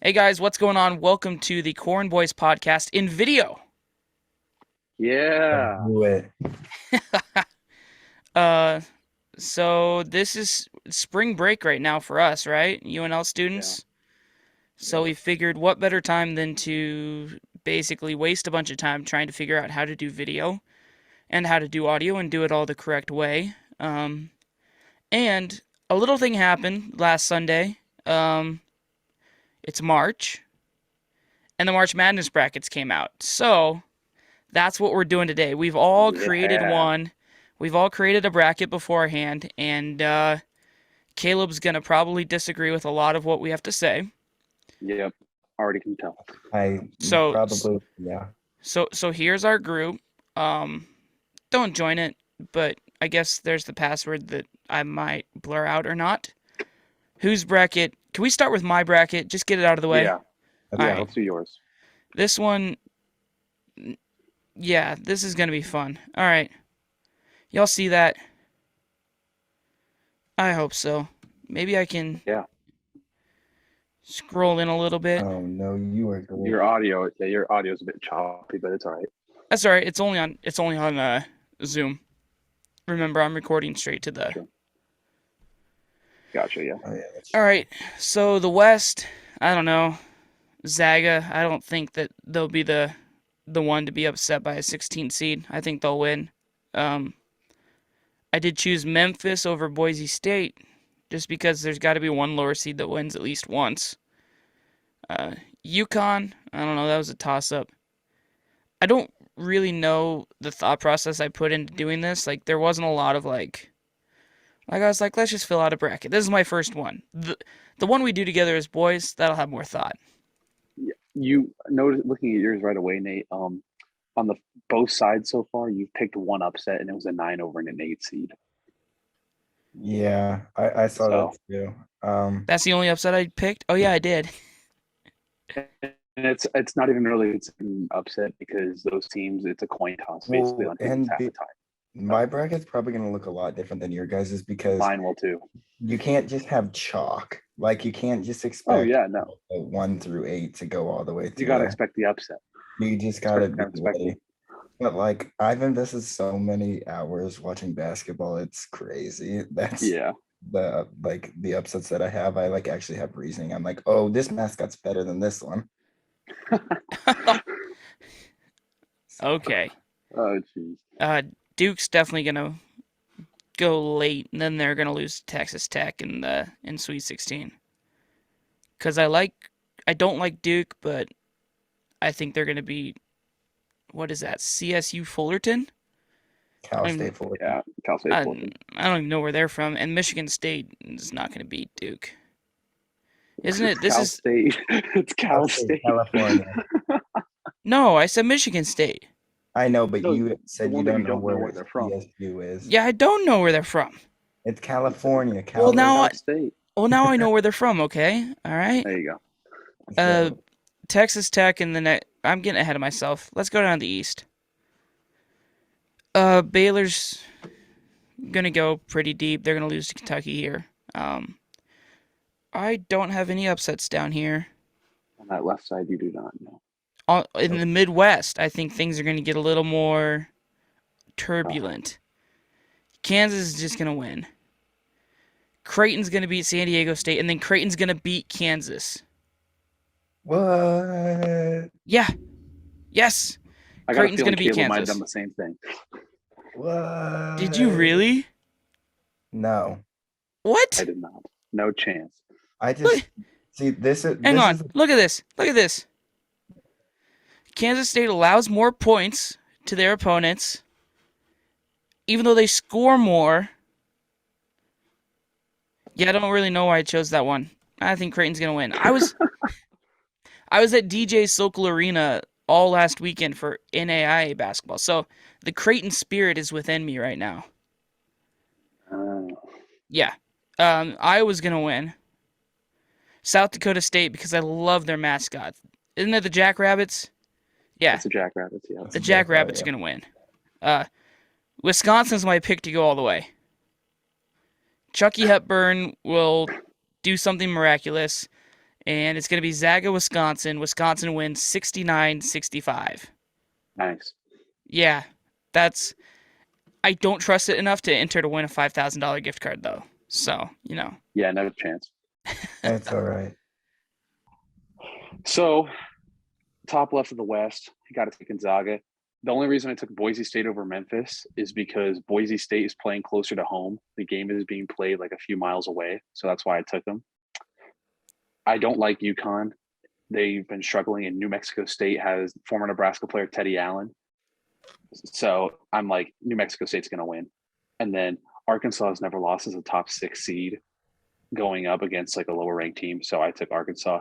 Hey guys, what's going on? Welcome to the Corn Boys podcast in video. Yeah. Do it. Uh, so this is spring break right now for us, right? UNL Yeah. students. So Yep. we figured what better time than to basically waste a bunch of time trying to figure out how to do video and how to do audio and do it all the correct way. And a little thing happened last Sunday. It's March, and the March Madness brackets came out. So that's what we're doing today. We've all created Yeah. one. We've all created a bracket beforehand, and Caleb's gonna probably disagree with a lot of what we have to say. Yep. Already can tell. I So, probably, yeah. so here's our group. Um, don't join it, but I guess there's the password that I might blur out or not. Whose bracket? Can we start with my bracket? Just get it out of the way. Yeah. All That's Yeah. right. Let's do yours. This one, yeah, this is gonna be fun. All right. Y'all see that? I hope so. Maybe I can Yeah. scroll in a little bit. Oh no, you are great. Your audio is a bit choppy, but it's all right. That's all right. It's only on Zoom. Remember, I'm recording straight to the. Sure. Gotcha. Yeah. Oh, yeah, All right. So the West, I don't know. Zaga, I don't think that they'll be the one to be upset by a 16 seed. I think they'll win. Um, I did choose Memphis over Boise State, just because there's got to be one lower seed that wins at least once. Uh, UConn, I don't know. That was a toss up. I don't really know the thought process I put into doing this. Like there wasn't a lot of like I was like, let's just fill out a bracket. This is my first one. The one we do together as boys, that'll have more thought. Yeah. You notice looking at yours right away, Nate. On the both sides so far, you've picked one upset, and it was a 9 over and an 8 seed. yeah. I saw So, that too. That's the only upset I picked. Oh yeah, I did. and it's not even really it's an upset because those teams, it's a coin toss basically Well, on who's half the time. So my bracket's probably gonna look a lot different than your guys's because mine will too. you can't just have chalk. Like you can't just Oh expect yeah, no. a 1 through 8 to go all the way You through gotta there. expect the upset. You just gotta be Expect ready. But like I've invested so many hours watching basketball, it's crazy. That's Yeah. the upsets that I have. I like actually have reasoning. I'm like, oh, this mascot's better than this one. So, Okay. Oh jeez. Uh, Duke's definitely gonna go late, and then they're gonna lose to Texas Tech in Sweet 16. Cause I don't like Duke, but I think they're gonna be what is that? CSU Fullerton? Cal I'm, State Fullerton. Yeah, Cal State I, Fullerton. I don't even know where they're from, and Michigan State is not gonna beat Duke, isn't it? This Cal is State. It's Cal Cal State, State. California. no. I said Michigan State. I know, but No, you the said you one that don't you know don't know where where they're from. CSU is. Yeah, I don't know where they're from. It's California. Well, Cal. now, Cal State. well, now I know where they're from. Okay, all right. There you go. Uh, So Texas Tech and the net. I'm getting ahead of myself. Let's go down to the East. Baylor's gonna go pretty deep. They're gonna lose to Kentucky here. I don't have any upsets down here. On that left side, you do not know. In the Midwest, I think things are gonna get a little more turbulent. Kansas is just gonna win. Creighton's gonna beat San Diego State, and then Creighton's gonna beat Kansas. what? Yeah. Yes. I got a Creighton's feeling gonna beat Caleb might have done Kansas. the same thing. Did you What? really? No. I What? did not. No chance. I just Look, see this. hang This on. is Look at this. Look at this. Kansas State allows more points to their opponents, even though they score more. Yeah, I don't really know why I chose that one. I think Creighton's gonna win. I was at DJ Sokol Arena all last weekend for NAIA basketball, so the Creighton spirit is within me right now. Uh, Yeah, Iowa's gonna win. South Dakota State because I love their mascot. Isn't it the Jackrabbits? Yeah, it's the Jackrabbits. Yeah. the that's exactly Jackrabbits are yeah. gonna win. Uh, Wisconsin's my pick to go all the way. Chucky Hepburn will do something miraculous, and it's going to be Zaga, Wisconsin. Wisconsin wins 69-65. Nice. Yeah, that's. I don't trust it enough to enter to win a $5,000 gift card though. So Yeah, no chance. That's all right. So, top left of the West, you got to take Gonzaga. The only reason I took Boise State over Memphis is because Boise State is playing closer to home. The game is being played like a few miles away, so that's why I took them. I don't like UConn. They've been struggling, and New Mexico State has former Nebraska player Teddy Allen. So I'm like, New Mexico State's going to win. And then Arkansas has never lost as a top 6 seed going up against like a lower ranked team. So I took Arkansas.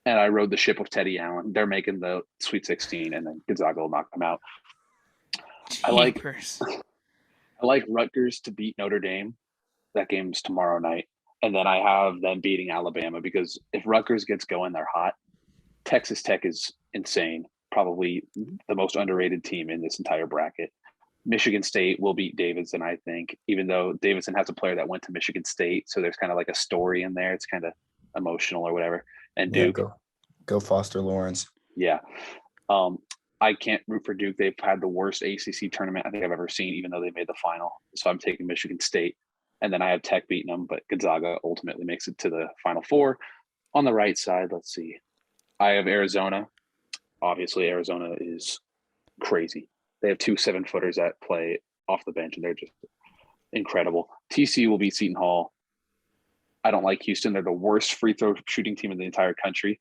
And I rode the ship with Teddy Allen. They're making the Sweet 16, and then Gonzaga will knock them out. jeepers. I like Rutgers to beat Notre Dame. That game's tomorrow night. And then I have them beating Alabama because if Rutgers gets going, they're hot. Texas Tech is insane. Probably the most underrated team in this entire bracket. Michigan State will beat Davidson, I think, even though Davidson has a player that went to Michigan State. So there's kind of like a story in there. It's kind of emotional or whatever. And Yeah, Duke. go Foster Lawrence. Yeah. I can't root for Duke. They've had the worst ACC tournament I think I've ever seen, even though they made the final. So I'm taking Michigan State. And then I have Tech beating them, but Gonzaga ultimately makes it to the Final Four. On the right side, let's see. I have Arizona. Obviously, Arizona is crazy. They have 2 7-footers that play off the bench, and they're just incredible. TCU will beat Seton Hall. I don't like Houston. They're the worst free throw shooting team in the entire country.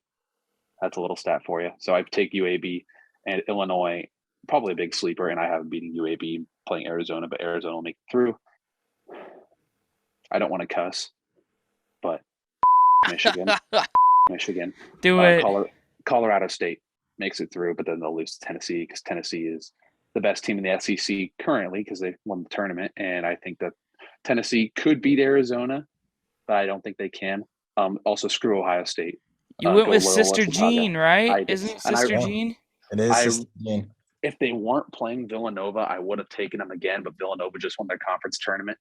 That's a little stat for you. So I take UAB and Illinois, probably a big sleeper, and I have beating UAB playing Arizona, but Arizona will make it through. I don't want to cuss, but Michigan. Do it. Colorado State makes it through, but then they'll lose to Tennessee because Tennessee is the best team in the SEC currently because they won the tournament. And I think that Tennessee could beat Arizona, but I don't think they can. Also, screw Ohio State. You went with Loyola Sister Chicago. Jean, right? I did. Isn't it And Sister Jean? It is Sister Jean. If they weren't playing Villanova, I would have taken them again, but Villanova just won their conference tournament.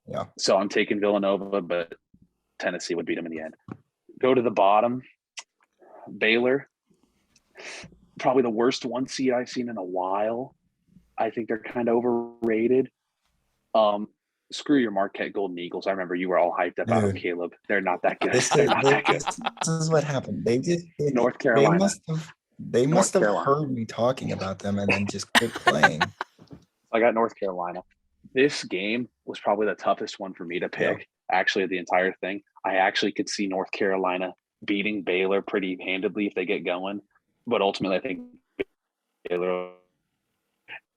Yeah. So I'm taking Villanova, but Tennessee would beat them in the end. Go to the bottom. Baylor, probably the worst 1 seed I've seen in a while. I think they're kind of overrated. Screw your Marquette Golden Eagles. I remember you were all hyped about them, Caleb. They're not that good. This is what happened. They just North Carolina. They must have heard me talking about them and then just quit playing. I got North Carolina. This game was probably the toughest one for me to pick, actually, the entire thing. I actually could see North Carolina beating Baylor pretty handedly if they get going. But ultimately, I think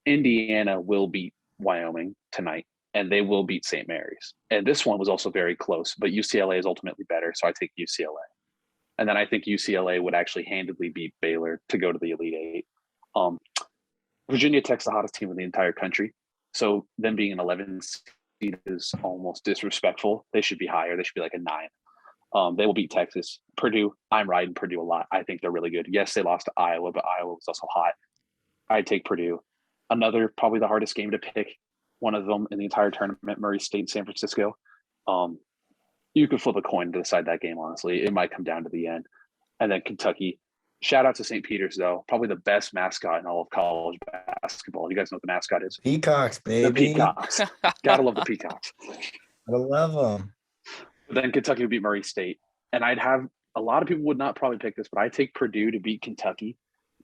Indiana will beat Wyoming tonight, and they will beat St. Mary's. And this one was also very close, but UCLA is ultimately better, so I take UCLA. And then I think UCLA would actually handedly beat Baylor to go to the Elite Eight. Virginia Tech's the hottest team in the entire country. So them being an 11 seed is almost disrespectful. They should be higher. They should be like a 9. They will beat Texas. Purdue, I'm riding Purdue a lot. I think they're really good. Yes, they lost to Iowa, but Iowa was also hot. I take Purdue. Another, probably the hardest game to pick. One of them in the entire tournament, Murray State, San Francisco. You could flip a coin to decide that game, honestly. It might come down to the end. And then Kentucky. Shout out to St. Peter's, though. Probably the best mascot in all of college basketball. You guys know what the mascot is? Peacocks, baby. The Peacocks. Gotta love the Peacocks. I love them. But then Kentucky would beat Murray State. And I'd have – a lot of people would not probably pick this, but I take Purdue to beat Kentucky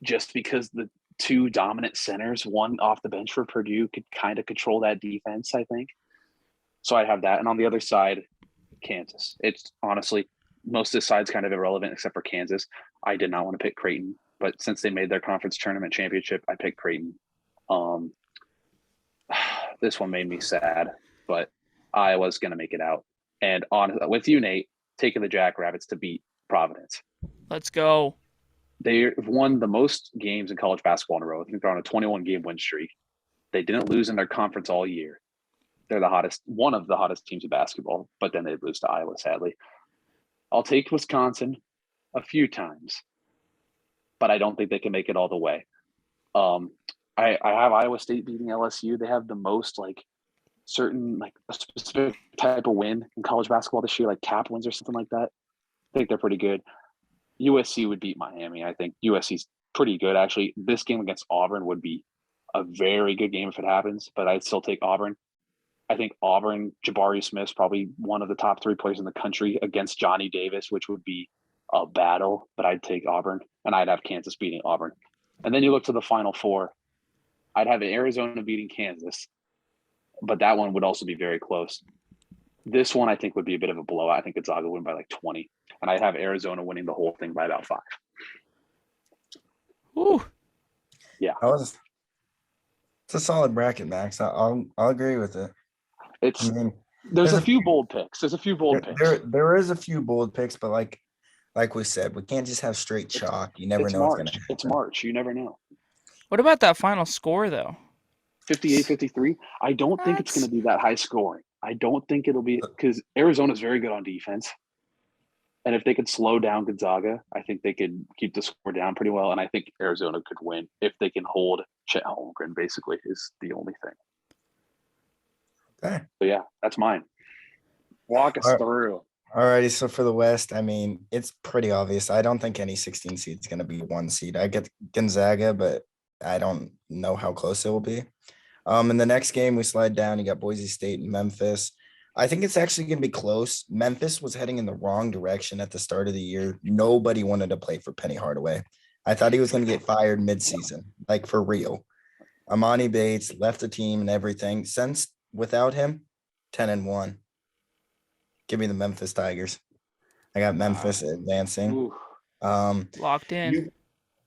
just because the 2 dominant centers, one off the bench for Purdue, could kind of control that defense, I think. So I'd have that. And on the other side, Kansas. It's honestly – most of this side's kind of irrelevant except for Kansas. I did not want to pick Creighton, but since they made their conference tournament championship, I picked Creighton. This one made me sad, but I was going to make it out. And with you, Nate, taking the Jackrabbits to beat Providence. Let's go. They've won the most games in college basketball in a row. I think they're on a 21-game win streak. They didn't lose in their conference all year. They're one of the hottest teams of basketball, but then they lose to Iowa, sadly. I'll take Wisconsin a few times, but I don't think they can make it all the way. I have Iowa State beating LSU. They have the most a specific type of win in college basketball this year, like cap wins or something like that. I think they're pretty good. USC would beat Miami. I think USC's pretty good, actually. This game against Auburn would be a very good game if it happens, but I'd still take Auburn. I think Auburn, Jabari Smith's probably one of the top 3 players in the country against Johnny Davis, which would be a battle, but I'd take Auburn, and I'd have Kansas beating Auburn. And then you look to the Final Four. I'd have Arizona beating Kansas, but that one would also be very close. This one I think would be a bit of a blowout. I think Gonzaga would win by like 20, and I'd have Arizona winning the whole thing by about 5. Ooh. Yeah, It's a solid bracket, Max. I'll agree with it. it's I mean, there's a few bold picks. There's a few bold picks. There is a few bold picks, but like we said, we can't just have straight chalk. You never It's know what's gonna March. happen. It's March. You never know. What about that final score though? 58-53. I don't think it's going to be that high scoring. I don't think it'll be because Arizona's very good on defense. And if they could slow down Gonzaga, I think they could keep the score down pretty well. And I think Arizona could win if they can hold Chet Holmgren, basically, is the only thing. Okay. So, yeah, that's mine. Walk us through. Alrighty, so for the West, I mean, it's pretty obvious. I don't think any 16 seed is going to be 1 seed. I get Gonzaga, but I don't know how close it will be. In the next game, we slide down. You got Boise State and Memphis. I think it's actually going to be close. Memphis was heading in the wrong direction at the start of the year. Nobody wanted to play for Penny Hardaway. I thought he was going to get fired midseason, like for real. Amani Bates left the team and everything. Since without him, 10-1. Give me the Memphis Tigers. I got Memphis advancing. Locked in.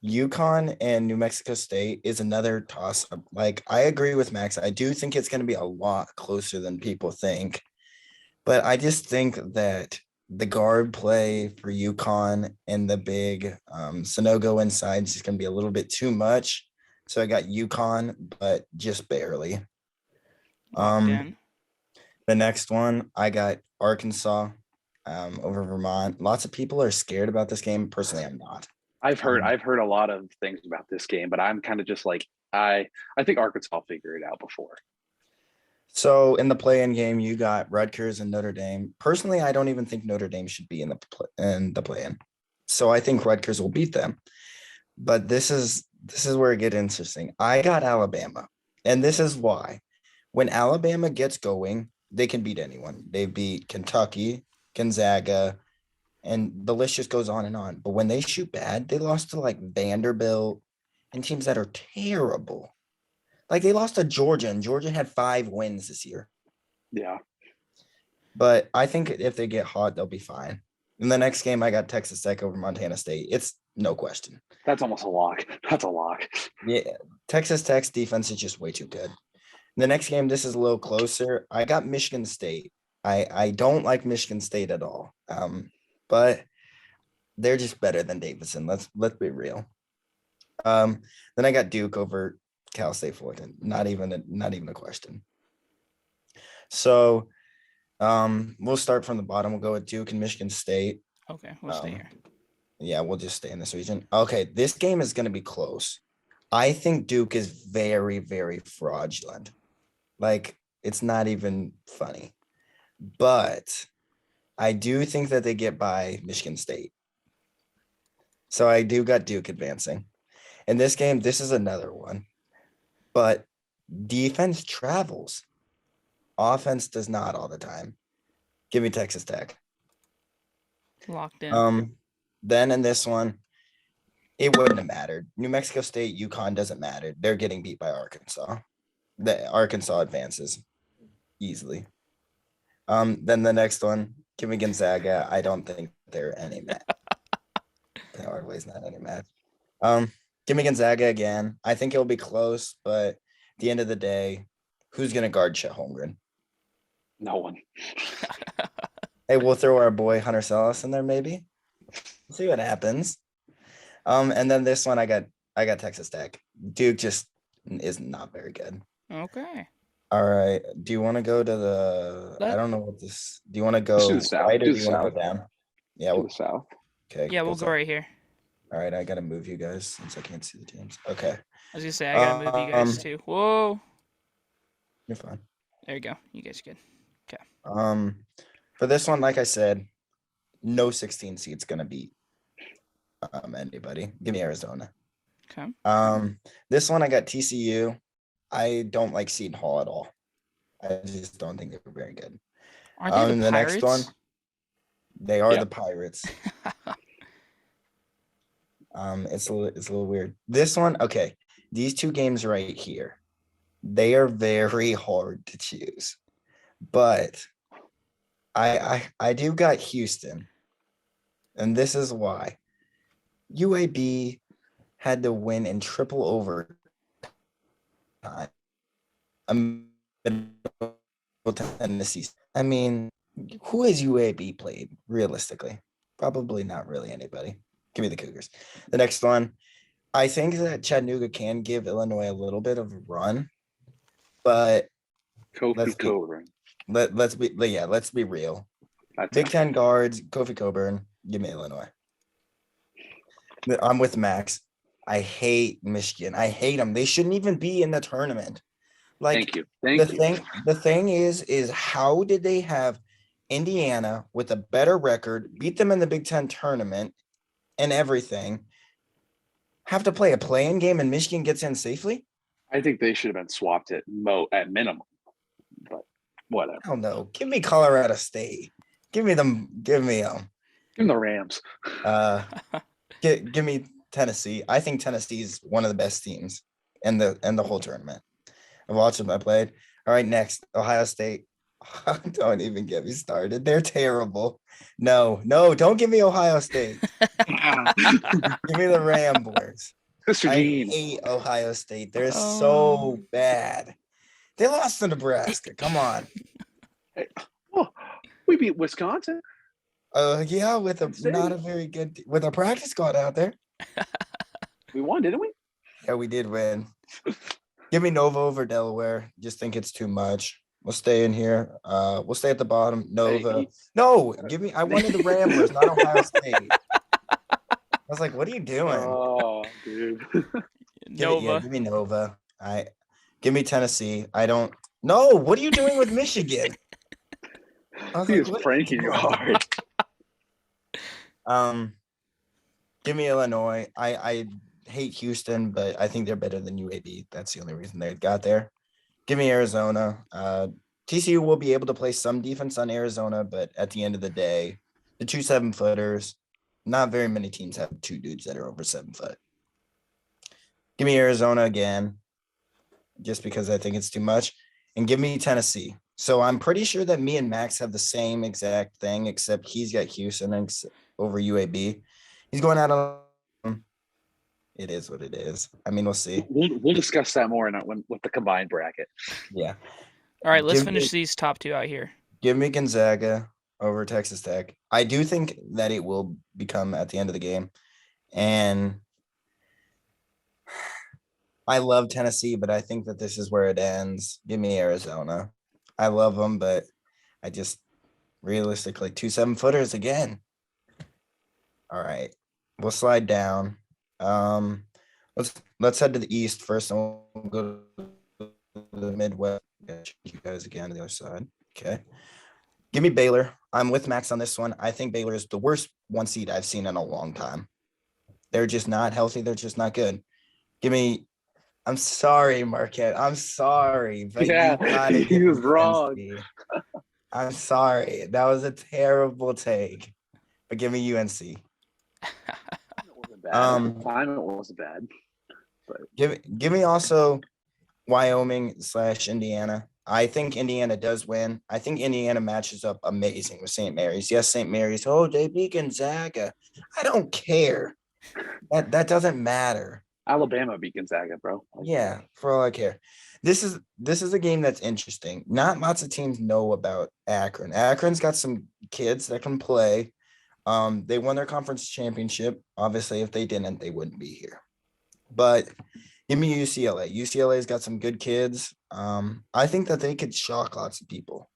UConn and New Mexico State is another toss-up. Like, I agree with Max. I do think it's going to be a lot closer than people think. But I just think that the guard play for UConn and the big Sonogo inside is just going to be a little bit too much. So I got UConn, but just barely. Locked in. The next one, I got Arkansas over Vermont. Lots of people are scared about this game. Personally, I'm not. I've heard a lot of things about this game, but I'm kind of just like I think Arkansas will figure it out before. So in the play-in game, you got Rutgers and Notre Dame. Personally, I don't even think Notre Dame should be in the play-in. So I think Rutgers will beat them. But this is where it gets interesting. I got Alabama, and this is why. When Alabama gets going, they can beat anyone. They beat Kentucky, Gonzaga, and the list just goes on and on. But when they shoot bad, they lost to like Vanderbilt and teams that are terrible. Like they lost to Georgia, and Georgia had 5 wins this year. Yeah. But I think if they get hot, they'll be fine. In the next game, I got Texas Tech over Montana State. It's no question. That's almost a lock. That's a lock. Yeah. Texas Tech's defense is just way too good. In the next game, this is a little closer. I got Michigan State. I don't like Michigan State at all. But they're just better than Davidson. Let's be real. Then I got Duke over Cal State Fullerton. Not even a question. So we'll start from the bottom. We'll go with Duke and Michigan State. Okay, we'll stay here. Yeah, we'll just stay in this region. Okay, this game is going to be close. I think Duke is very, very fraudulent. Like, it's not even funny. But I do think that they get by Michigan State. So I do got Duke advancing. In this game, this is another one. But defense travels. Offense does not all the time. Give me Texas Tech. Locked in. Then in this one, it wouldn't have mattered. New Mexico State, UConn doesn't matter. They're getting beat by Arkansas. The Arkansas advances easily. Then the next one, give me Gonzaga. I don't think they're any match. Hardway's not any match. Give me Gonzaga again. I think it'll be close, but at the end of the day, who's gonna guard Chet Holmgren? No one. Hey, we'll throw our boy Hunter Salas in there, maybe. We'll see what happens. And then this one, I got Texas Tech. Duke just is not very good. Okay. All right. Do you want to go to the? I don't know what this. Do you want to go Let's do the south. right or Do do the you want to south. go down? Yeah. To the south. Okay. Yeah, we'll go right here. All right. I gotta move you guys since I can't see the teams. Okay. I was gonna say I gotta move you guys too. Whoa. You're fine. There you go. You guys are good. Okay. For this one, like I said, no 16 seed's gonna beat anybody. Give me Arizona. Okay. This one I got TCU. I don't like Seton Hall at all. I just don't think they're very good. Aren't they the The next one, Pirates? they are Yeah. the Pirates. It's a little weird. This one, okay. These two games right here, they are very hard to choose. But I do got Houston. And this is why. UAB had to win in triple overtime. Tennessee. I mean, who has UAB played realistically? Probably not really anybody. Give me the Cougars. The next one, I think that Chattanooga can give Illinois a little bit of a run, but let's Kofi be Coburn. let's be real. That's Big Ten guards, Kofi Coburn, give me Illinois. I'm with Max. I hate Michigan. I hate them. They shouldn't even be in the tournament. Like, Thank you. Thank you. The thing is how did they have Indiana with a better record beat them in the Big Ten tournament and everything? Have to play a play-in game and Michigan gets in safely? I think they should have been swapped at minimum, but whatever. Hell no. Give me Colorado State. Give me them. Give me Give them the Rams. Give me Tennessee. I think Tennessee is one of the best teams in the whole tournament. I've watched them. I played. All right, next Ohio State. Don't even get me started. They're terrible. No, don't give me Ohio State. Give me the Ramblers. Mr. I Dean. hate Ohio State. They're so bad. They lost to Nebraska. Come on. Oh, we beat Wisconsin. Yeah, with not a very good with a practice squad out there. We won, didn't we? Yeah, we did win. Give me Nova over Delaware. Just think it's too much. We'll stay in here. We'll stay at the bottom. Nova. No, give me. I wanted the Ramblers, not Ohio State. I was like, what are you doing? Oh, dude. Nova. Give me Nova. Give me Tennessee. I don't. No, what are you doing with Michigan? I was He like, is what are pranking you hard. Give me Illinois. I hate Houston, but I think they're better than UAB. That's the only reason they got there. Give me Arizona. TCU will be able to play some defense on Arizona, but at the end of the day, the 2 7-footers, not very many teams have two dudes that are over 7 foot. Give me Arizona again, just because I think it's too much. And give me Tennessee. So I'm pretty sure that me and Max have the same exact thing, except he's got Houston over UAB. He's going out on. It is what it is. I mean, we'll see. We'll discuss that more with the combined bracket. Yeah. All right, let's finish these top two out here. Give me Gonzaga over Texas Tech. I do think that it will become at the end of the game. And I love Tennessee, but I think that this is where it ends. Give me Arizona. I love them, but I just realistically 2 7-footers again. All right. We'll slide down. Let's head to the east first, and we'll go to the Midwest. You guys again to the other side. Okay. Give me Baylor. I'm with Max on this one. I think Baylor is the worst 1 seed I've seen in a long time. They're just not healthy. They're just not good. Give me. I'm sorry, Marquette. I'm sorry, but yeah, he was wrong. I'm sorry. That was a terrible take. But give me UNC. It wasn't bad. At the time, it wasn't bad. But give me also Wyoming/Indiana. I think Indiana does win. I think Indiana matches up amazing with St. Mary's. Yes, St. Mary's. Oh, they beat Gonzaga. I don't care. That doesn't matter. Alabama beat Gonzaga, bro. Yeah, for all I care. This is a game that's interesting. Not lots of teams know about Akron. Akron's got some kids that can play. They won their conference championship. Obviously, if they didn't, they wouldn't be here. But give me UCLA. UCLA's got some good kids. I think that they could shock lots of people.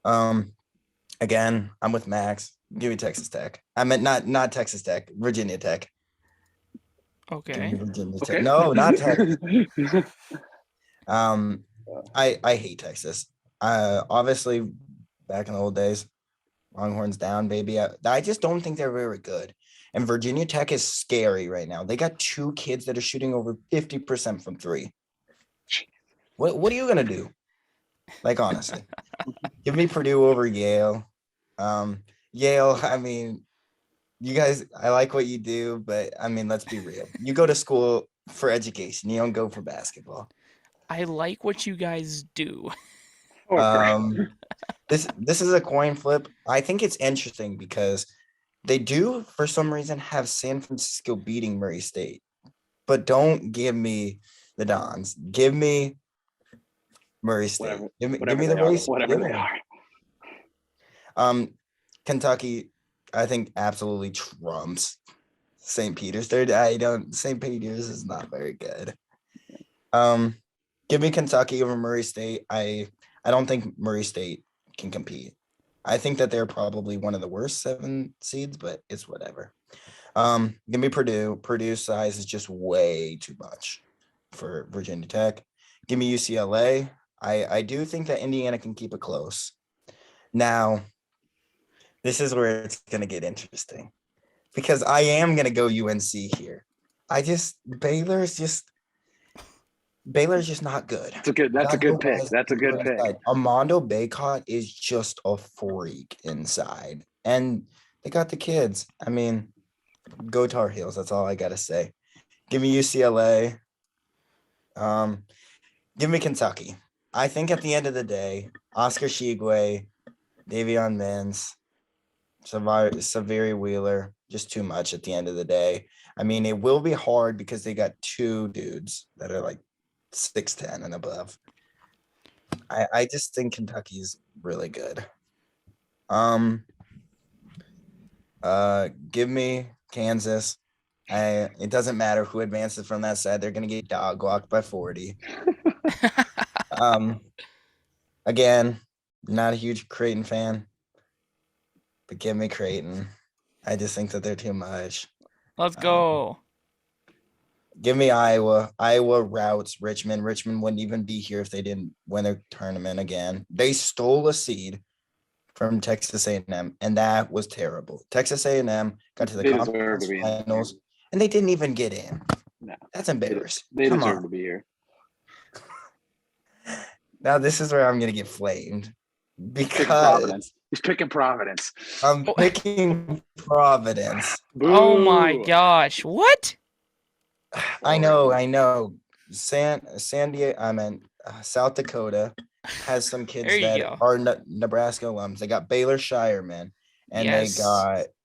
Again, I'm with Max. Give me Texas Tech. I meant not Texas Tech, Virginia Tech. Okay. Virginia Tech. No, not Texas. I hate Texas. Obviously, back in the old days, Longhorns down, baby. I just don't think they're very good. And Virginia Tech is scary right now. They got two kids that are shooting over 50% from three. What are you gonna do? Like, honestly, give me Purdue over Yale. Yale, I mean, you guys, I like what you do, but I mean, let's be real. You go to school for education. You don't go for basketball. I like what you guys do. Um, this is a coin flip. I think it's interesting because they do, for some reason, have San Francisco beating Murray State, but don't give me the Dons. Give me Murray State. Whatever, Give whatever me the they are, race. whatever they are. Kentucky, I think absolutely trumps St. Peter's. I don't. St. Peter's is not very good. Give me Kentucky over Murray State. I don't think Murray State can compete. I think that they're probably one of the worst 7 seeds, but it's whatever. Give me Purdue. Purdue's size is just way too much for Virginia Tech. Give me UCLA. I do think that Indiana can keep it close. Now, this is where it's going to get interesting because I am going to go UNC here. Baylor's just not good. That's a good pick. That's a good pick. Armando Bacot is just a freak inside. And they got the kids. I mean, go Tar Heels. That's all I gotta say. Give me UCLA. Give me Kentucky. I think at the end of the day, Oscar Tshiebwe, Davion Mins, Saviri Wheeler, just too much at the end of the day. I mean, it will be hard because they got 2 dudes that are like 6'10" and above. I just think Kentucky's really good. Give me Kansas. It doesn't matter who advances from that side, they're gonna get dog walked by 40. Again, not a huge Creighton fan, but give me Creighton. I just think that they're too much. Let's go. Give me Iowa. Iowa routes Richmond. Richmond wouldn't even be here if they didn't win their tournament again. They stole a seed from Texas A&M, and that was terrible. Texas A&M got to the conference finals, and they didn't even get in. No, that's embarrassing. They deserve to be here. Now this is where I'm gonna get flamed because he's picking Providence. I'm picking Providence. Oh my gosh! What? I know. San Diego. I meant South Dakota has some kids that are Nebraska alums. They got Baylor Shireman, and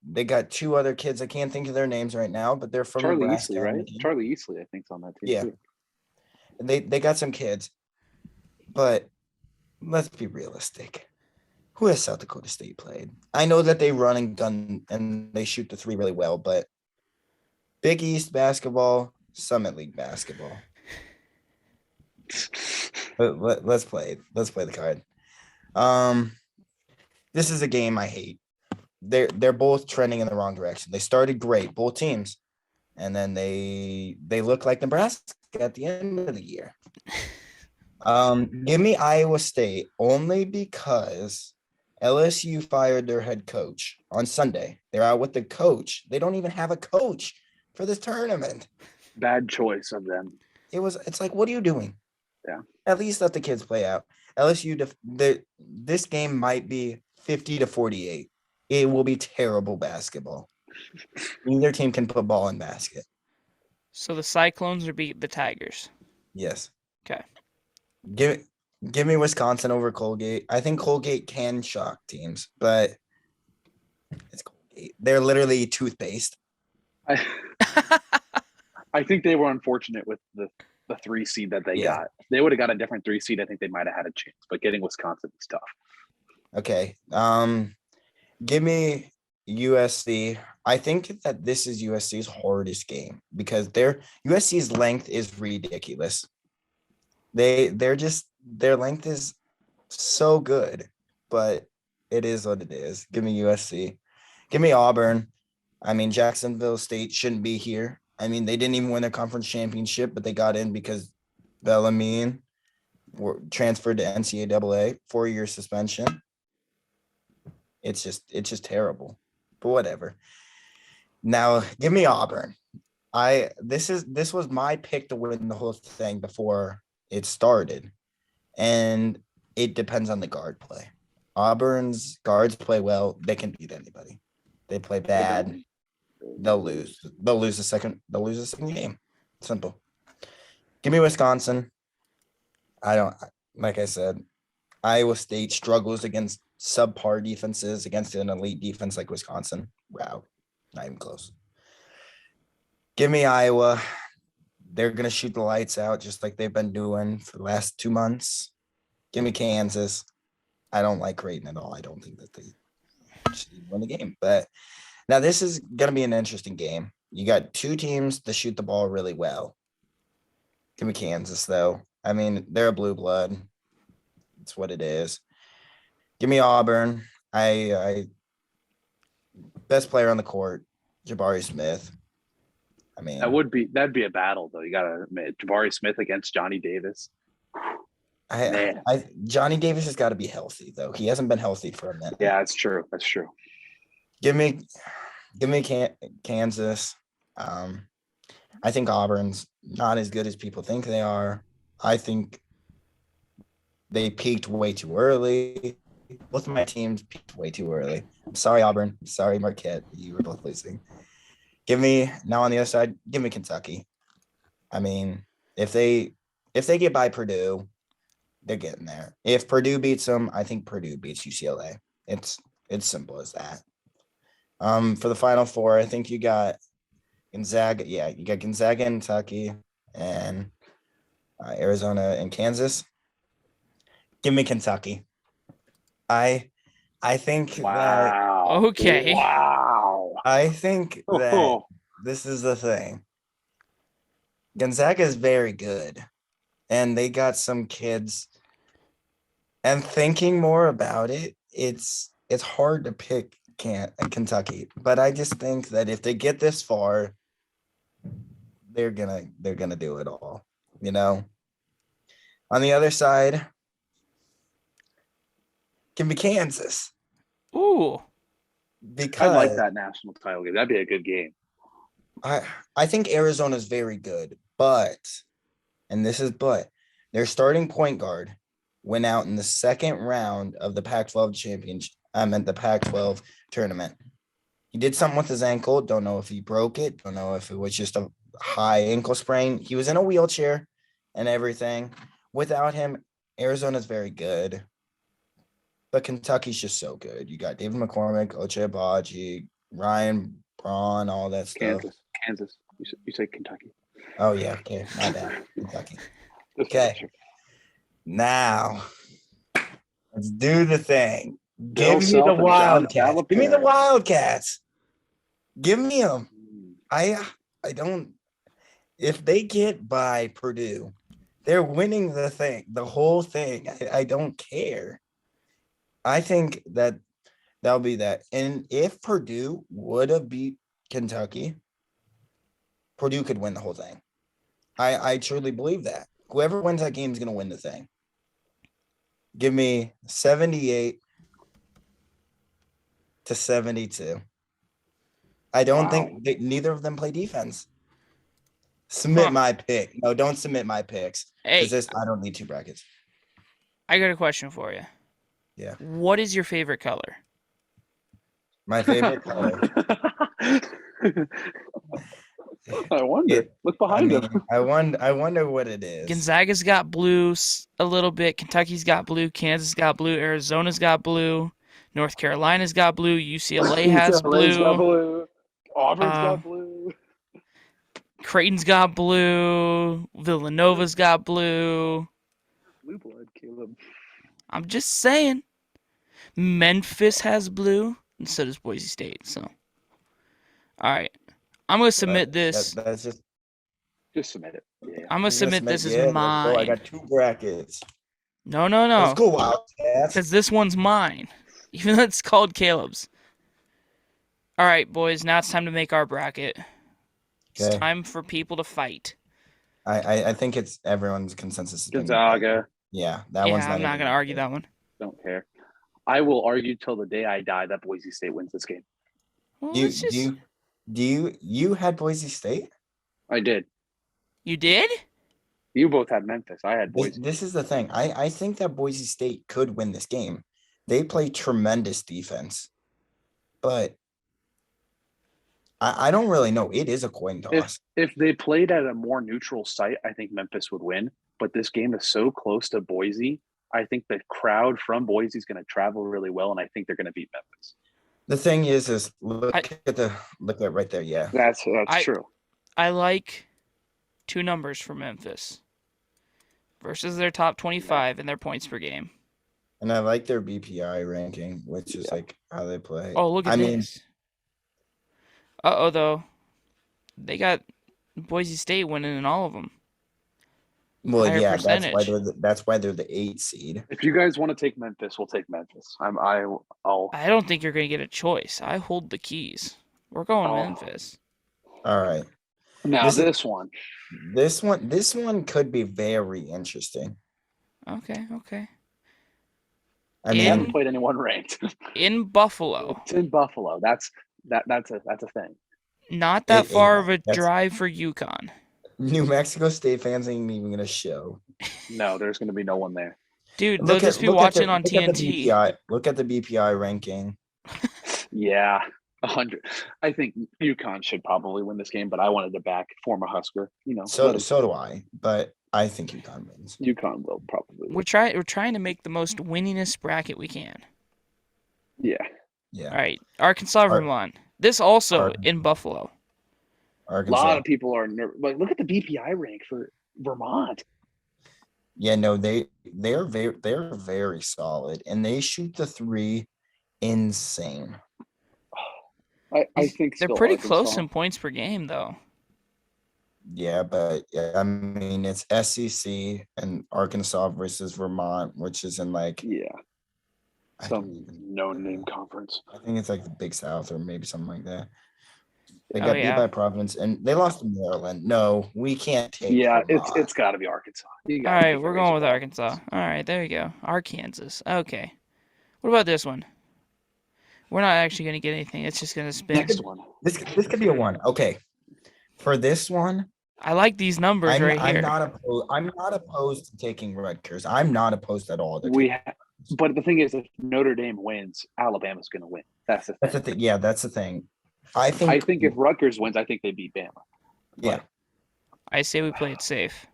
they got 2 other kids. I can't think of their names right now, but they're from Charlie Nebraska. Easley, right? Charlie Easley, I think, is on that team. Yeah, too. They got some kids, but let's be realistic. Who has South Dakota State played? I know that they run and gun and they shoot the 3 really well, but Big East basketball, Summit League basketball. Let's play the card. This is a game I hate. They're both trending in the wrong direction. They started great, both teams, and then they look like Nebraska at the end of the year. Give me Iowa State only because LSU fired their head coach on Sunday. They're out with the coach. They don't even have a coach for this tournament. Bad choice of them. It's like, what are you doing? Yeah. At least let the kids play out. LSU, this game might be 50-48. It will be terrible basketball. Neither team can put ball in basket. So the Cyclones will beat the Tigers. Yes. Okay. Give me Wisconsin over Colgate. I think Colgate can shock teams, but it's Colgate. They're literally toothpaste. I think they were unfortunate with the 3 seed that they got. They would have got a different 3 seed. I think they might have had a chance, but getting Wisconsin is tough. Okay. Give me USC. I think that this is USC's hardest game because USC's length is ridiculous. Their length is so good, but it is what it is. Give me USC. Give me Auburn. I mean, Jacksonville State shouldn't be here. I mean, they didn't even win their conference championship, but they got in because Bellarmine were transferred to NCAA, 4-year suspension. It's just terrible. But whatever. Now give me Auburn. This was my pick to win the whole thing before it started. And it depends on the guard play. Auburn's guards play well, they can beat anybody. They play bad, they'll lose. They'll lose the second game. Simple. Give me Wisconsin. I don't like I said, Iowa State struggles against subpar defenses against an elite defense like Wisconsin. Wow. Not even close. Give me Iowa. They're going to shoot the lights out just like they've been doing for the last 2 months. Give me Kansas. I don't like Creighton at all. I don't think that they should win the game. But now this is going to be an interesting game. You got two teams that shoot the ball really well. Give me Kansas, though. I mean, they're a blue blood. It's what it is. Give me Auburn. I best player on the court, Jabari Smith. I mean, that'd be a battle though. You gotta admit, Jabari Smith against Johnny Davis. Johnny Davis has got to be healthy though. He hasn't been healthy for a minute. Yeah, that's true. That's true. Give me Kansas. I think Auburn's not as good as people think they are. I think they peaked way too early. Both of my teams peaked way too early. I'm sorry, Auburn. I'm sorry, Marquette. You were both losing. Give me now on the other side. Give me Kentucky. I mean, if they get by Purdue, they're getting there. If Purdue beats them, I think Purdue beats UCLA. It's simple as that. For the Final Four, I think you got Gonzaga. Yeah, you got Gonzaga and Kentucky and Arizona and Kansas. Give me Kentucky. I think that. Okay. Wow. I think that this is the thing. Gonzaga is very good, and they got some kids. And thinking more about it, it's hard to pick Kentucky, but I just think that if they get this far, they're gonna do it all. You know. On the other side, can be Kansas. Ooh. Because I like that national title game. That'd be a good game. I think Arizona's very good, but their starting point guard went out in the second round of the Pac-12 championship. I meant the Pac-12 tournament. He did something with his ankle. Don't know if he broke it. Don't know if it was just a high ankle sprain. He was in a wheelchair and everything. Without him, Arizona's very good. But Kentucky's just so good. You got David McCormick, Ochai Agbaji, Ryan Braun, all that stuff. Kansas. You say Kentucky. Oh, yeah. Okay. My bad. Kentucky. Okay. Now, let's do the thing. Give me the Wildcats. Give me the Wildcats. Give me them. I don't. If they get by Purdue, they're winning the whole thing. I don't care. I think that'll be that. And if Purdue would have beat Kentucky, Purdue could win the whole thing. I truly believe that. Whoever wins that game is going to win the thing. Give me 78-72. I don't think neither of them play defense. Submit my pick. No, don't submit my picks. Hey, I don't need two brackets. I got a question for you. Yeah. What is your favorite color? My favorite color. I wonder. Look behind him. I wonder what it is. Gonzaga's got blue a little bit. Kentucky's got blue. Kansas got blue. Arizona's got blue. North Carolina's got blue. UCLA has blue. Got blue. Auburn's got blue. Creighton's got blue. Villanova's got blue. Blue blood, Caleb. I'm just saying. Memphis has blue, and so does Boise State. So, all right, I'm gonna submit this. That's just submit it. Yeah. I'm gonna submit this as mine. I got two brackets. No. Let's go, Wildcats. Because this one's mine, even though it's called Caleb's. All right, boys. Now it's time to make our bracket. It's time for people to fight. I think it's everyone's consensus. Gonzaga. Yeah, that one's I'm not gonna argue that one. Don't care. I will argue till the day I die that Boise State wins this game. Well, Do you let's do just. you had Boise State? I did. You did? You both had Memphis. I had Boise. This is the thing. I think that Boise State could win this game. They play tremendous defense, but I don't really know. It is a coin toss. If they played at a more neutral site, I think Memphis would win. But this game is so close to Boise. I think the crowd from Boise is going to travel really well, and I think they're going to beat Memphis. The thing is look at right there. Yeah, That's true. I like 2 numbers for Memphis versus their top 25 in their points per game. and I like their BPI ranking, which is like how they play. Oh, look at this. Uh-oh, though. They got Boise State winning in all of them. Well, higher yeah, percentage. that's why they're the 8 seed. If you guys want to take Memphis, we'll take Memphis. I'll. I don't think you're going to get a choice. I hold the keys. We're going Memphis. All right. Now This one. one could be very interesting. Okay. I We mean, haven't played anyone ranked. In Buffalo. It's in Buffalo. That's a thing. Not that far of a that's- drive for UConn. New Mexico State fans ain't even gonna show. No, there's going to be no one there. Dude, they'll just be watching on TNT. Look at the BPI ranking. Yeah, 100. I think UConn should probably win this game, but I wanted to back former Husker. So do I, but I think UConn wins. UConn will probably. We're trying to make the most winningest bracket we can. Yeah. Yeah. All right, Arkansas, Vermont. This also Arkansas. in Buffalo. A Arkansas. lot of people are nervous. Like, look at the BPI rank for Vermont. Yeah, no, they're very solid, and they shoot the 3 insane. I think They're still pretty Arkansas. close in points per game, though. Yeah, but I mean it's SEC and Arkansas versus Vermont, which is in like Yeah, I some don't even- no-name conference. I think it's like the Big South or maybe something like that. They Oh, got beat yeah. by Providence and they lost to Maryland. No, we can't take. Yeah, Vermont. it's got to be Arkansas. All right, we're going with Arkansas. All right, there you go. Arkansas. Okay. What about this one? We're not actually going to get anything. It's just going to spin. Next one. This could be a 1. Okay, for this one, I like these numbers I'm here. not opposed to taking Rutgers. I'm not opposed at all. But the thing is, if Notre Dame wins, Alabama's going to win. That's the thing. That's the thing. Yeah, that's the thing. I think if Rutgers wins, I think they beat Bama. Yeah, I say we play it safe.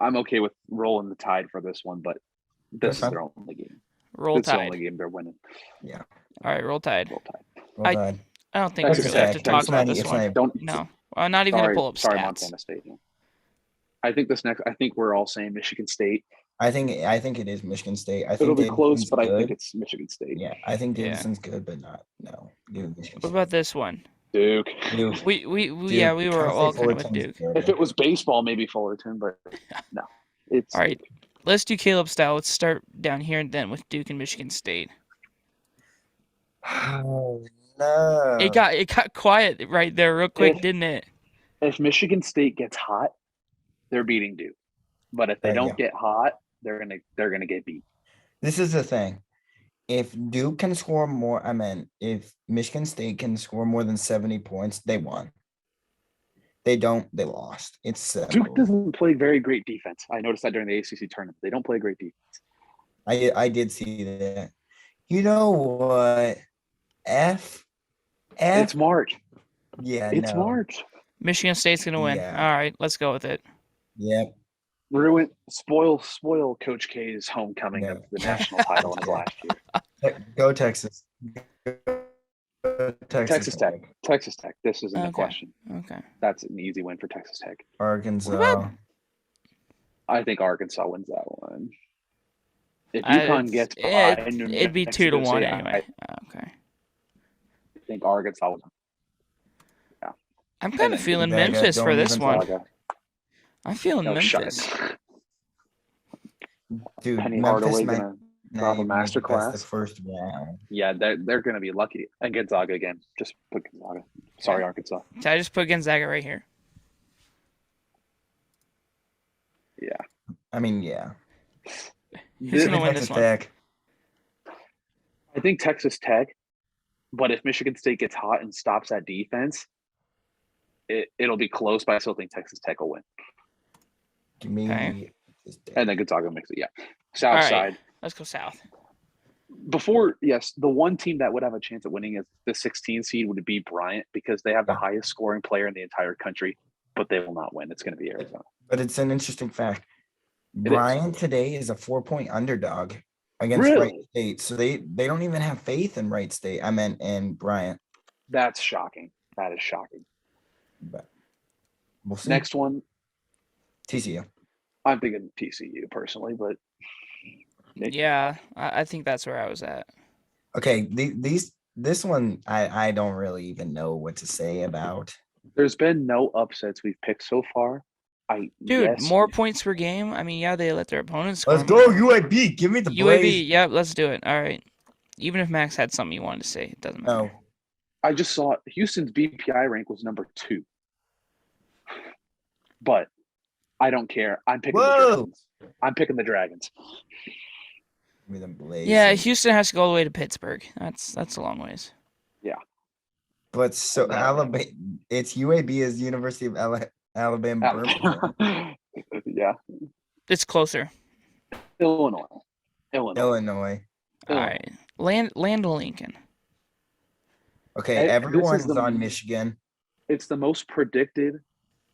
I'm okay with rolling the Tide for this one, but this is Okay. their only game. Roll It's the Tide. only game they're winning. yeah. All right, roll Tide. Roll Tide. Well I- done. I don't think we Texas really have to Tech. talk It's about not- this it's one. not- Don't. No, I'm not even going to pull up Sorry, stats. Montana State. I think we're all saying Michigan State. I think it is Michigan State. I think It'll be close, Davidson's but I think good. it's Michigan State. Yeah, I think Yeah. Davidson's good, but no. Give it Michigan What State. about this one? Duke. Duke. We were all kind of with Duke. If it was baseball, maybe Fullerton, but no. It's All right, let's do Caleb style. Let's start down here and then with Duke and Michigan State. Oh, no. It got quiet right there real quick, didn't it? If Michigan State gets hot, they're beating Duke. But if they There you don't get hot, they're gonna get beat. This is the thing. If Duke can score more, if Michigan State can score more than 70 points, they won. They don't, they lost. It's simple. Duke doesn't play very great defense. I noticed that during the ACC tournament. They don't play great defense. I did see that. You know what? It's March. Yeah, It's no. March. Michigan State's gonna win. Yeah. All right, let's go with it. Yep. Spoil Coach K's homecoming of the national title in his last year. Go Texas. Go Texas Tech. Texas Tech. This isn't a Okay. question. Okay. That's an easy win for Texas Tech. Arkansas. What about- I think Arkansas wins that one. If Uh, UConn gets by, it'd be 2-1 State, anyway. Okay. I think Arkansas wins. I'm kind of then feeling Gonzaga, Memphis don't for this even one. Gonzaga. I'm feeling No, shut Memphis. it. Dude, Penny Memphis Hardaway might gonna not drop a even make it past masterclass. the first round. Yeah, they're gonna be lucky. And Gonzaga again. Just put Gonzaga. Sorry, Arkansas. So I just put Gonzaga right here. Yeah. I mean, yeah. Who's This, gonna win Texas this one? Tech. I think Texas Tech, but if Michigan State gets hot and stops that defense, it'll be close, but I still think Texas Tech will win. Give me Okay. Texas Tech. And then Gonzaga makes it. Yeah. All South right, side. let's go south. Before, yes, the one team that would have a chance at winning is the 16 seed would be Bryant because they have the Yeah. highest scoring player in the entire country, but they will not win. It's going to be Arizona. But it's an interesting fact. It is. Bryant today is a 4-point underdog against Wright Really? State. So they don't even have faith in Wright State. I meant in Bryant. That's shocking. That is shocking. But we'll see. Next one, TCU. I'm thinking TCU personally, but Yeah, I think that's where I was at. Okay, this one I don't really even know what to say about. there's been no upsets we've picked so far. Dude, more points per game. I mean, yeah, they let their opponents score. Let's go UAB. Give me the UAB. Blaze. Yep, let's do it. All right. Even if Max had something you wanted to say, it doesn't matter. No. I just saw Houston's BPI rank was number 2. But I don't care. I'm picking the Whoa. Dragons. I'm picking the Dragons. Give me the Blaze. Yeah, Houston has to go all the way to Pittsburgh. That's a long ways. But so Alabama, it's UAB is University of Alabama. Birmingham. Yeah. It's closer. Illinois. Illinois. All right. Land Lincoln. Okay, This is everyone's the- on Michigan. It's the most predicted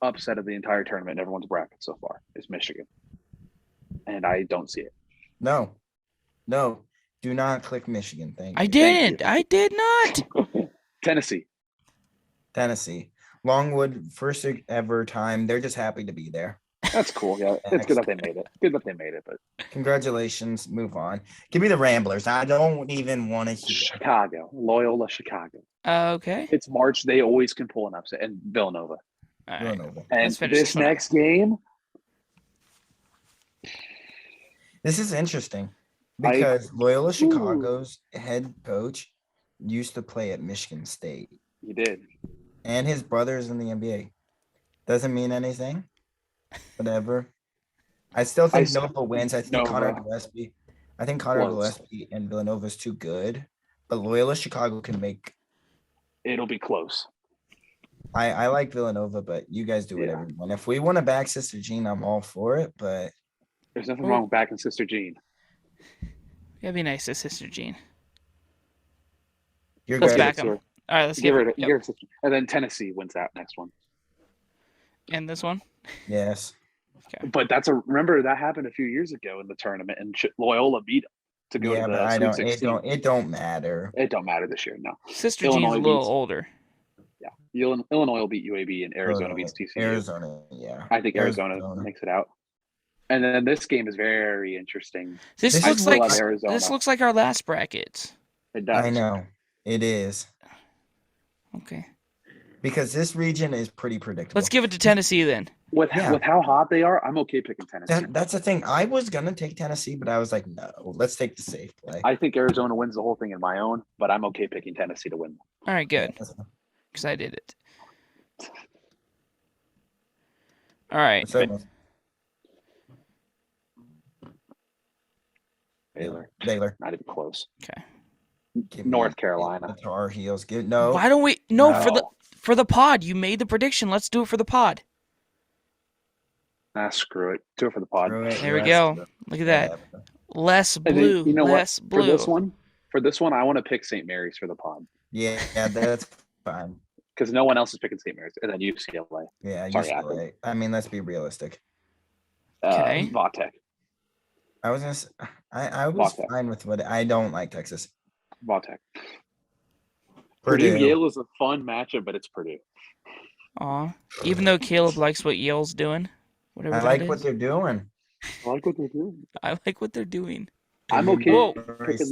upset of the entire tournament in everyone's bracket so far is Michigan. And I don't see it. No, do not click Michigan. Thank I you. didn't. I did not. Tennessee. Tennessee, Longwood, first ever time. They're just happy to be there. That's cool. Yeah. It's good that they made it. Good that they made it, but Congratulations. Move on. Give me the Ramblers. I don't even want to hear. Chicago. Loyola Chicago. Okay. It's March. They always can pull an upset. And Villanova. All right. Villanova. And Let's finish this this one up. next game, This is interesting because Loyola Ooh. Chicago's head coach used to play at Michigan State, you did. and his brother's in the NBA. Doesn't mean anything. Whatever. I still think Nova wins. I think Nova. Connor Gillespie. I think Connor Close. Gillespie and Villanova is too good, but Loyola Chicago can make. It'll be close. I like Villanova, but you guys do whatever you want. If we want to back Sister Jean, I'm all for it. But There's nothing wrong with backing Sister Jean. That'd be nice to Sister Jean. you're Let's good. back 'em. All right, let's give it. Give her Sister. And then Tennessee wins that next one. And this one. Yes. But remember that happened a few years ago in the tournament, and Loyola beat them to go Yeah, to but the I Sweet don't. 16. It don't matter. It don't matter this year. No. Sister Illinois Jean's a little beats- older. Yeah. Illinois will beat UAB, and Arizona beats TCU. Arizona, yeah. I think Arizona makes it out. And then this game is very interesting. This This looks is like love Arizona. this looks like our last bracket. It does. I know it is Okay. because this region is pretty predictable. Let's give it to Tennessee then. With Yeah. with how hot they are, I'm okay picking Tennessee. That's the thing. I was gonna take Tennessee, but I was like, no, let's take the safe play. I think Arizona wins the whole thing in my own, but I'm okay picking Tennessee to win. All right, good. That's fine. Because I did it. All right. What's up? Baylor. Not even close. Okay. Give me North the Carolina. Tar Heels. No. Why don't we? No, for the pod. You made the prediction. Let's do it for the pod. Screw it. Do it for the pod. Screw it, There we rest go. of it. Look at that. Whatever. Less And then, blue. you know less what? blue. For this one, I want to pick St. Mary's for the pod Yeah, that's fine. because no one else is picking St. Mary's, and then UCLA. Yeah, Sorry, UCLA. I mean, let's be realistic. Okay. Vautech. I was gonna. I was Vautech. fine with what I don't like Texas. Vautech. Purdue. Yale is a fun matchup, but it's Purdue. Aw. Even though Caleb likes what Yale's doing. Whatever I that like is. what they're doing. I like what they're doing. I like what they're doing. I'm okay Whoa. picking.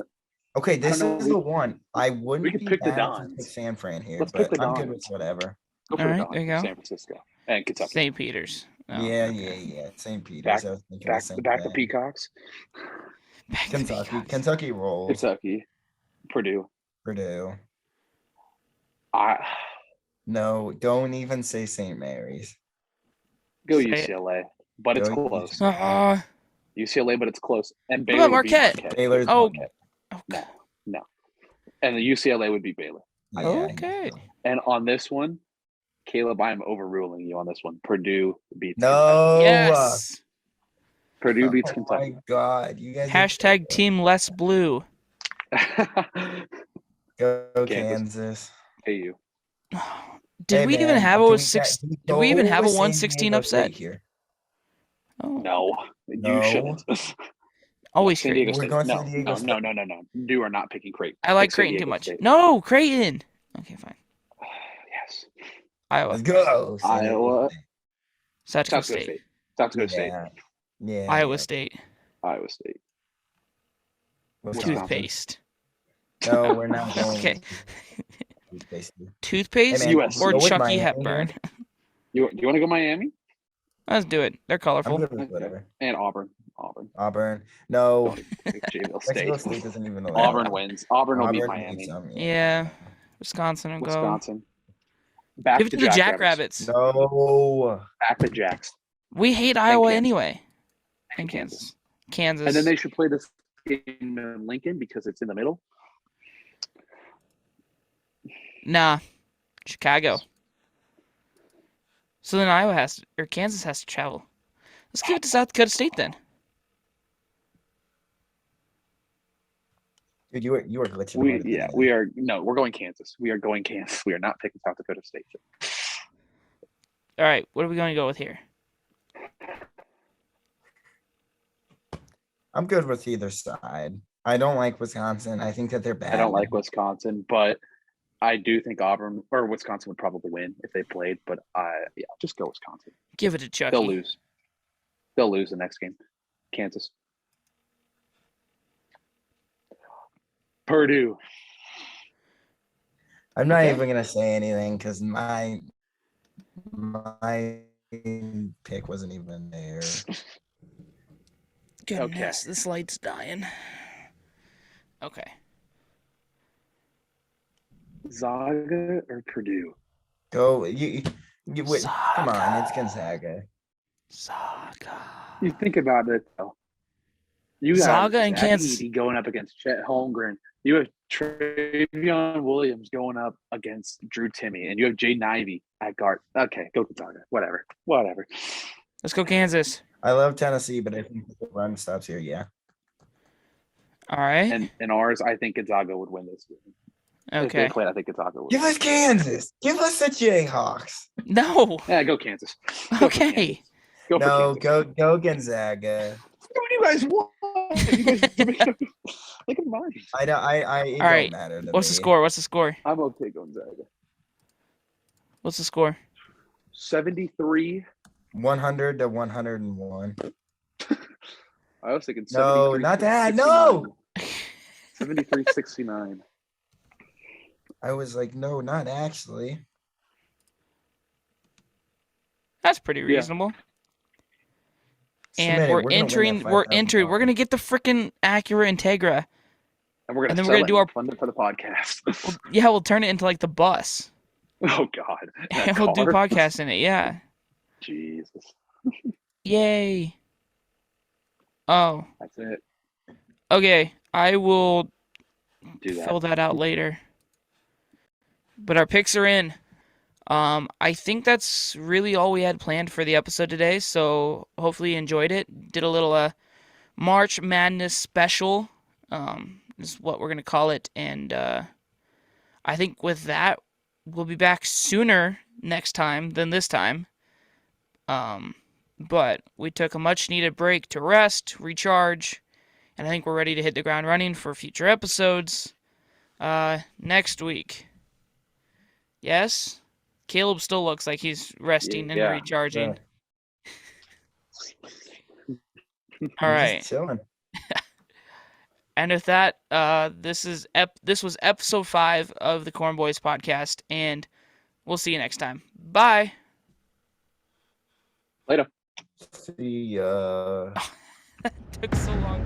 Okay, this know, is we- the one. I wouldn't we could be pick the mad if we Dons. pick San Fran here, Let's pick but the I'm good Dons. with whatever. Go for All the right, Dons, there you go. San Francisco and Kentucky. St. Peter's. Oh, yeah, okay. yeah. St. Peter's. Back- I was thinking Back the same back to thing. Peacocks. Back to Kentucky. Peacocks. Kentucky rolls. Kentucky. Purdue. Purdue. I No, don't even say St. Mary's. go Say it. UCLA, but it's Go close. Aw. UCLA, but it's close. And What Baylor about would beat Marquette? Marquette. Baylor's Oh, Marquette. okay. No. And the UCLA would be Baylor. Yeah, Okay. And on this one, Caleb, I am overruling you on this one. Purdue beats No. Yes. Purdue beats Oh my Kentucky. God, you guys. Hashtag team less blue. Go Kansas. Kansas. Hey, you. Did Hey, we even man, have do a we six? get- do we Did we even go have a with San 116 Diego upset? State here? Oh, No, you No. shouldn't. always San Creighton. Diego We're State. going No, San Diego no, State. no, no, no, no. You are not picking Creighton. I like Pick San Creighton too Diego much. State. No, Creighton. Okay, fine. Yes. Iowa, Let's go. San Diego Iowa. State. South Dakota South Dakota State, State. South Dakota State. Yeah. Yeah. Iowa yeah. State, Iowa State. Wisconsin. toothpaste. No, we're not going. Okay, Toothpaste. toothpaste Hey, man, USC. or go with Chucky Miami Hepburn. here. You want to go Miami Let's do it. They're I'm colorful. good with whatever. and Auburn? Auburn. No. Jacksonville Mexico State. State doesn't even know. Auburn wins. Auburn will beat Auburn Miami. beats them. Yeah, Wisconsin will go. Wisconsin. Back Give it to to the Jackrabbits. Jackrabbits. No. Back to Jacks. We hate Iowa Kansas. anyway. And And Kansas. Kansas. And then they should play this game in Lincoln because it's in the middle. Nah, Chicago. So then Iowa has to, or Kansas has to travel. Let's give it to South Dakota State then. Dude, you were glitching. We're going Kansas. We are going Kansas. We are not picking South Dakota State. All right, what are we going to go with here? I'm good with either side. I don't like Wisconsin. I think that they're bad. I don't like Wisconsin, but I do think Auburn or Wisconsin would probably win if they played. But just go Wisconsin. Give it to Chucky. They'll lose. They'll lose the next game. Kansas. Purdue. I'm not Okay. even gonna say anything because my pick wasn't even there. Goodness, this light's dying. Okay. Zaga or Purdue? Go you wait, come on, it's Zaga. Gonzaga. Zaga. You think about it though. You got Zaga and Zach Kansas. Edey going up against Chet Holmgren. You have Travion Williams going up against Drew Timme, and you have Jaden Ivey at guard. Okay, go Gonzaga. Whatever. Let's go Kansas. I love Tennessee, but I think the run stops here. Yeah. All right. And in ours, I think Gonzaga would win this game. If they Okay. played, I think Gonzaga would. Give us Kansas. Give us the Jayhawks. No. Yeah, go Kansas. Go for Okay. Kansas. Go for No, Kansas. go Gonzaga. What do you guys want? You guys, look at mine. I don't. It All right. don't matter to What's the me. score? What's the score? I'm okay Gonzaga. What's the score? 73. 100 to 101. I was thinking 73. No, not that. No. 73-69. I was like, no, not actually. That's pretty reasonable. And Submit it. we're gonna win entering. that We're $5,000. entering. We're gonna get the freaking Acura Integra. And we're gonna, And then sell we're gonna it do and our- fund it for the podcast. We'll turn it into like the bus, Oh God. That and we'll do car? podcasts in it. Yeah. Jesus. Yay. Oh. That's it. Okay. I will Do that. fill that out later. But our picks are in. I think that's really all we had planned for the episode today. So hopefully you enjoyed it. Did a little March Madness special. Is what we're gonna call it. And I think with that, we'll be back sooner next time than this time. But we took a much needed break to rest, recharge, and I think we're ready to hit the ground running for future episodes next week. Yes? Caleb still looks like he's resting and Yeah. recharging. I'm All right. just chilling. And with that, this was episode 5 of the Corn Boys podcast, and we'll see you next time. Bye. Later. See ya. Took so long.